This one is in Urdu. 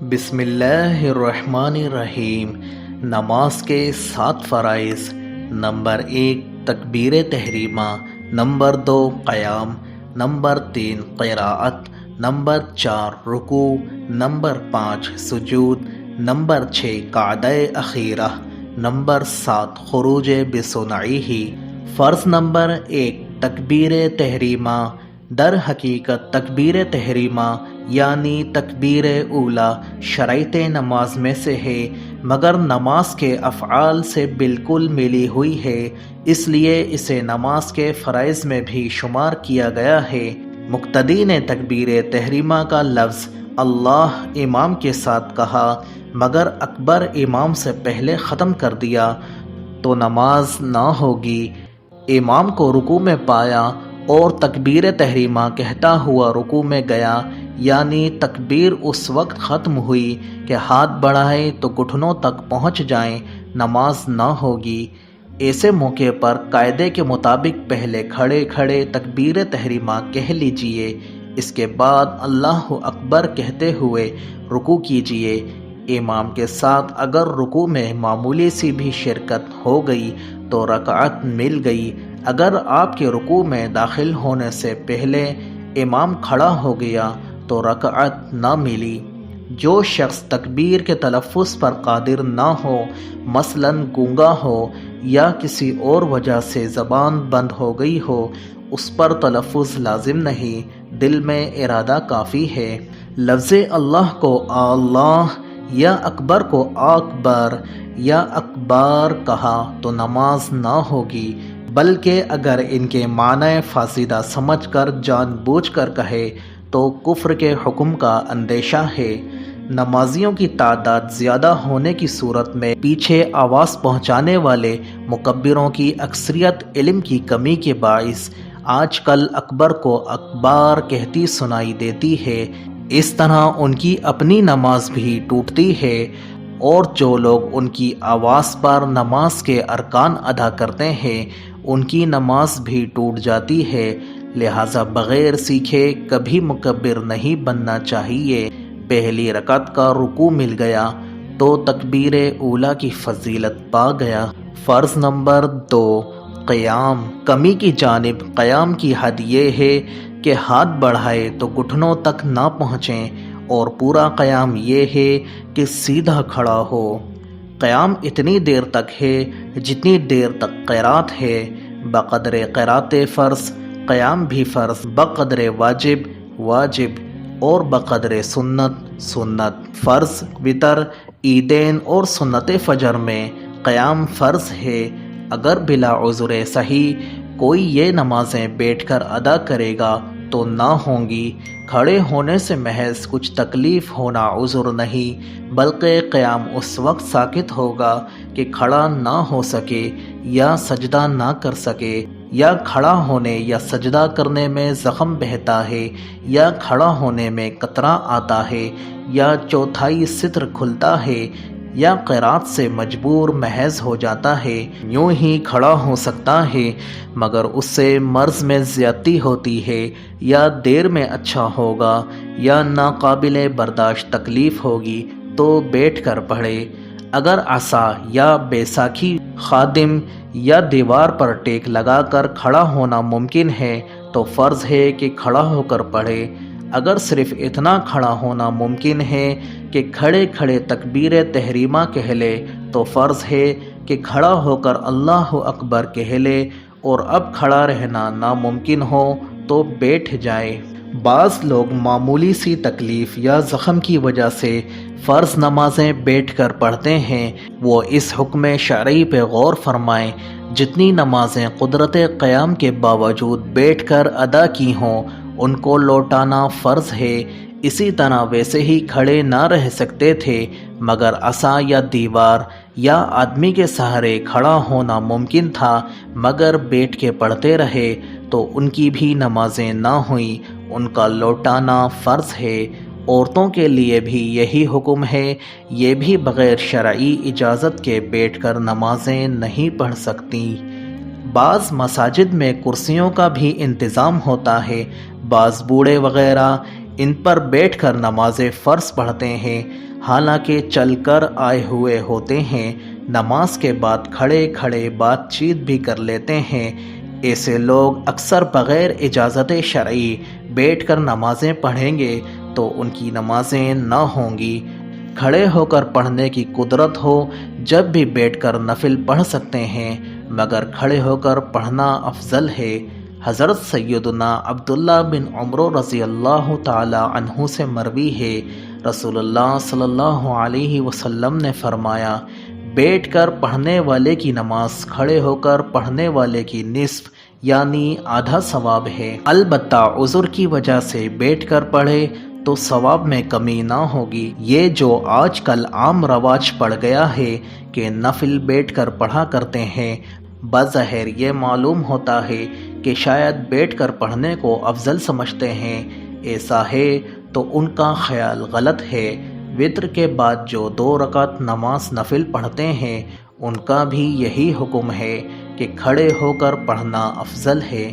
بسم اللہ الرحمن الرحیم۔ نماز کے 7 فرائض۔ نمبر 1 تکبیر تحریمہ، نمبر 2 قیام، نمبر 3 قراءت، نمبر 4 رکوع، نمبر 5 سجود، نمبر 6 قعدہ اخیرہ، نمبر 7 خروج بصنعہ۔ فرض نمبر 1 تکبیر تحریمہ۔ در حقیقت تکبیر تحریمہ یعنی تکبیر اولیٰ شرائط نماز میں سے ہے، مگر نماز کے افعال سے بالکل ملی ہوئی ہے، اس لیے اسے نماز کے فرائض میں بھی شمار کیا گیا ہے۔ مقتدی نے تکبیر تحریمہ کا لفظ اللہ امام کے ساتھ کہا، مگر اکبر امام سے پہلے ختم کر دیا تو نماز نہ ہوگی۔ امام کو رکوع میں پایا اور تکبیر تحریمہ کہتا ہوا رکوع میں گیا، یعنی تکبیر اس وقت ختم ہوئی کہ ہاتھ بڑھائے تو گھٹنوں تک پہنچ جائیں، نماز نہ ہوگی۔ ایسے موقع پر قاعدے کے مطابق پہلے کھڑے کھڑے تکبیر تحریمہ کہہ لیجئے، اس کے بعد اللہ اکبر کہتے ہوئے رکوع کیجئے۔ امام کے ساتھ اگر رکوع میں معمولی سی بھی شرکت ہو گئی تو رکعت مل گئی۔ اگر آپ کے رکوع میں داخل ہونے سے پہلے امام کھڑا ہو گیا تو رکعت نہ ملی۔ جو شخص تکبیر کے تلفظ پر قادر نہ ہو، مثلاً گونگا ہو یا کسی اور وجہ سے زبان بند ہو گئی ہو، اس پر تلفظ لازم نہیں، دل میں ارادہ کافی ہے۔ لفظ اللہ کو اللہ یا اکبر کو اکبر یا اکبار کہا تو نماز نہ ہوگی، بلکہ اگر ان کے معنی فاسدہ سمجھ کر جان بوجھ کر کہے تو کفر کے حکم کا اندیشہ ہے۔ نمازیوں کی تعداد زیادہ ہونے کی صورت میں پیچھے آواز پہنچانے والے مکبروں کی اکثریت علم کی کمی کے باعث آج کل اکبر کو اکبار کہتی سنائی دیتی ہے، اس طرح ان کی اپنی نماز بھی ٹوٹتی ہے، اور جو لوگ ان کی آواز پر نماز کے ارکان ادا کرتے ہیں ان کی نماز بھی ٹوٹ جاتی ہے۔ لہٰذا بغیر سیکھے کبھی مکبر نہیں بننا چاہیے۔ پہلی رکعت کا رکوع مل گیا تو تکبیر اولیٰ کی فضیلت پا گیا۔ فرض نمبر 2 قیام۔ کمی کی جانب قیام کی حد یہ ہے کہ ہاتھ بڑھائے تو گھٹنوں تک نہ پہنچیں، اور پورا قیام یہ ہے کہ سیدھا کھڑا ہو۔ قیام اتنی دیر تک ہے جتنی دیر تک قرات ہے، بقدر قرات فرض قیام بھی فرض، بقدر واجب واجب، اور بقدر سنت سنت۔ فرض وتر، عیدین اور سنت فجر میں قیام فرض ہے۔ اگر بلا عذر صحیح کوئی یہ نمازیں بیٹھ کر ادا کرے گا تو نہ ہوں گی۔ کھڑے ہونے سے محض کچھ تکلیف ہونا عذر نہیں، بلکہ قیام اس وقت ساقط ہوگا کہ کھڑا نہ ہو سکے یا سجدہ نہ کر سکے، یا کھڑا ہونے یا سجدہ کرنے میں زخم بہتا ہے، یا کھڑا ہونے میں قطرہ آتا ہے، یا چوتھائی ستر کھلتا ہے، یا قرات سے مجبور محض ہو جاتا ہے۔ یوں ہی کھڑا ہو سکتا ہے مگر اس سے مرض میں زیادتی ہوتی ہے، یا دیر میں اچھا ہوگا، یا ناقابل برداشت تکلیف ہوگی تو بیٹھ کر پڑھے۔ اگر عصا یا بیساکھی خادم یا دیوار پر ٹیک لگا کر کھڑا ہونا ممکن ہے تو فرض ہے کہ کھڑا ہو کر پڑھے۔ اگر صرف اتنا کھڑا ہونا ممکن ہے کہ کھڑے کھڑے تکبیر تحریمہ کہہ لے تو فرض ہے کہ کھڑا ہو کر اللہ اکبر کہہ لے، اور اب کھڑا رہنا ناممکن ہو تو بیٹھ جائے۔ بعض لوگ معمولی سی تکلیف یا زخم کی وجہ سے فرض نمازیں بیٹھ کر پڑھتے ہیں، وہ اس حکم شرعی پہ غور فرمائیں۔ جتنی نمازیں قدرت قیام کے باوجود بیٹھ کر ادا کی ہوں ان کو لوٹانا فرض ہے۔ اسی طرح ویسے ہی کھڑے نہ رہ سکتے تھے مگر عصا یا دیوار یا آدمی کے سہارے کھڑا ہونا ممکن تھا مگر بیٹھ کے پڑھتے رہے تو ان کی بھی نمازیں نہ ہوئیں، ان کا لوٹانا فرض ہے۔ عورتوں کے لیے بھی یہی حکم ہے، یہ بھی بغیر شرعی اجازت کے بیٹھ کر نمازیں نہیں پڑھ سکتی۔ بعض مساجد میں کرسیوں کا بھی انتظام ہوتا ہے، بعض بوڑھے وغیرہ ان پر بیٹھ کر نماز فرض پڑھتے ہیں حالانکہ چل کر آئے ہوئے ہوتے ہیں، نماز کے بعد کھڑے کھڑے بات چیت بھی کر لیتے ہیں۔ ایسے لوگ اکثر بغیر اجازت شرعی بیٹھ کر نمازیں پڑھیں گے تو ان کی نمازیں نہ ہوں گی۔ کھڑے ہو کر پڑھنے کی قدرت ہو جب بھی بیٹھ کر نفل پڑھ سکتے ہیں، مگر کھڑے ہو کر پڑھنا افضل ہے۔ حضرت سیدنا عبداللہ بن عمر رضی اللہ تعالی عنہ سے مروی ہے، رسول اللہ صلی اللہ علیہ وسلم نے فرمایا، بیٹھ کر پڑھنے والے کی نماز کھڑے ہو کر پڑھنے والے کی نصف یعنی آدھا ثواب ہے۔ البتہ عذر کی وجہ سے بیٹھ کر پڑھے تو ثواب میں کمی نہ ہوگی۔ یہ جو آج کل عام رواج پڑ گیا ہے کہ نفل بیٹھ کر پڑھا کرتے ہیں، بظاہر یہ معلوم ہوتا ہے کہ شاید بیٹھ کر پڑھنے کو افضل سمجھتے ہیں۔ ایسا ہے تو ان کا خیال غلط ہے۔ وتر کے بعد جو 2 رکعت نماز نفل پڑھتے ہیں ان کا بھی یہی حکم ہے کہ کھڑے ہو کر پڑھنا افضل ہے۔